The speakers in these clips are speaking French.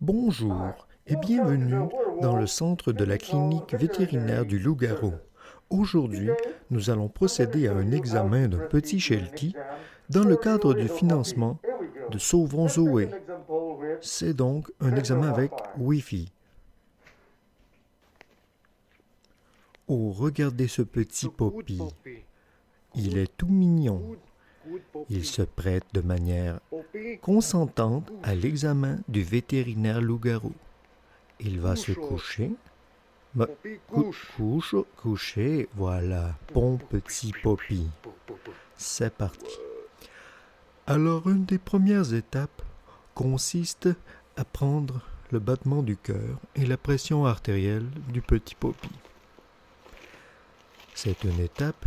Bonjour et bienvenue dans le centre de la clinique vétérinaire du Loup-Garou. Aujourd'hui, nous allons procéder à un examen d'un petit Sheltie dans le cadre du financement de Sauvons Zoé. C'est donc un examen avec Wi-Fi. Oh, regardez ce petit Poppy. Il est tout mignon. Il se prête de manière consentante à l'examen du vétérinaire loup-garou. Il va se coucher. Coucher, voilà, bon petit Poppy. C'est parti. Alors, une des premières étapes consiste à prendre le battement du cœur et la pression artérielle du petit Poppy. C'est une étape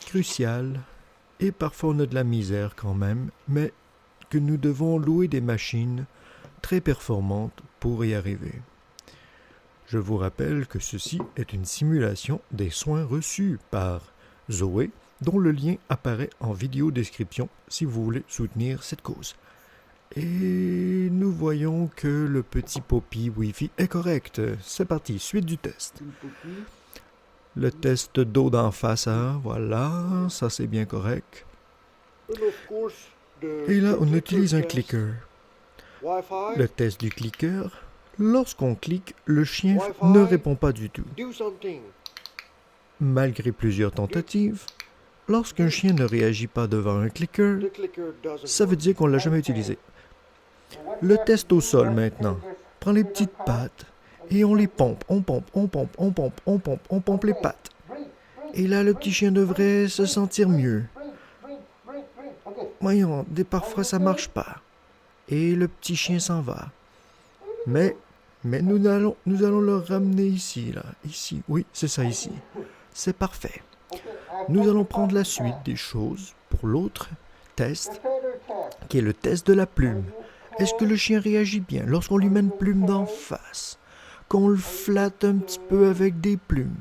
cruciale et parfois on a de la misère quand même, mais que nous devons louer des machines très performantes pour y arriver. Je vous rappelle que ceci est une simulation des soins reçus par Zoé, dont le lien apparaît en vidéo description si vous voulez soutenir cette cause. Et nous voyons que le petit Poppy Wi-Fi est correct. C'est parti, suite du test. Le test d'eau d'en face, voilà, ça c'est bien correct. Et là, on utilise un clicker. Le test du clicker, lorsqu'on clique, le chien ne répond pas du tout. Malgré plusieurs tentatives, lorsqu'un chien ne réagit pas devant un clicker, ça veut dire qu'on ne l'a jamais utilisé. Le test au sol maintenant. Prends les petites pattes et on les pompe, on pompe les pattes. Et là, le petit chien devrait se sentir mieux. Voyons, parfois ça marche pas. Et le petit chien s'en va. Mais nous allons le ramener ici, là. Ici, oui, c'est ça ici. C'est parfait. Nous allons prendre la suite des choses pour l'autre test, qui est le test de la plume. Est-ce que le chien réagit bien lorsqu'on lui met une plume d'en face? Qu'on le flatte un petit peu avec des plumes.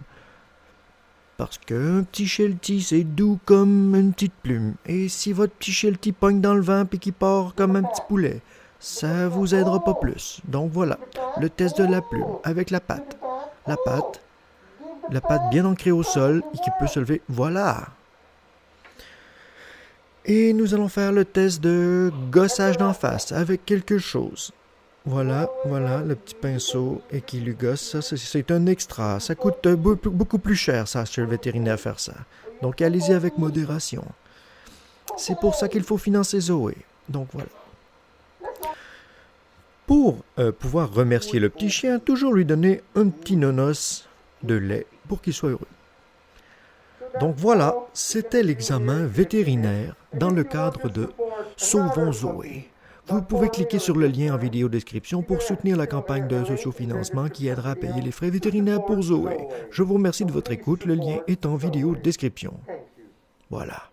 Parce qu'un petit Sheltie, c'est doux comme une petite plume. Et si votre petit Sheltie pogne dans le vent et qu'il part comme un petit poulet, ça vous aidera pas plus. Donc voilà, le test de la plume avec la patte. La patte bien ancrée au sol et qui peut se lever. Voilà. Et nous allons faire le test de gossage d'en face avec quelque chose. Voilà, le petit pinceau et qui lui gosse, ça c'est un extra. Ça coûte beaucoup plus cher, ça, chez le vétérinaire, faire ça. Donc allez-y avec modération. C'est pour ça qu'il faut financer Zoé. Donc voilà. Pour pouvoir remercier le petit chien, toujours lui donner un petit nonos de lait pour qu'il soit heureux. Donc voilà, c'était l'examen vétérinaire dans le cadre de Sauvons Zoé. Vous pouvez cliquer sur le lien en vidéo description pour soutenir la campagne de sociofinancement qui aidera à payer les frais vétérinaires pour Zoé. Je vous remercie de votre écoute, le lien est en vidéo description. Voilà.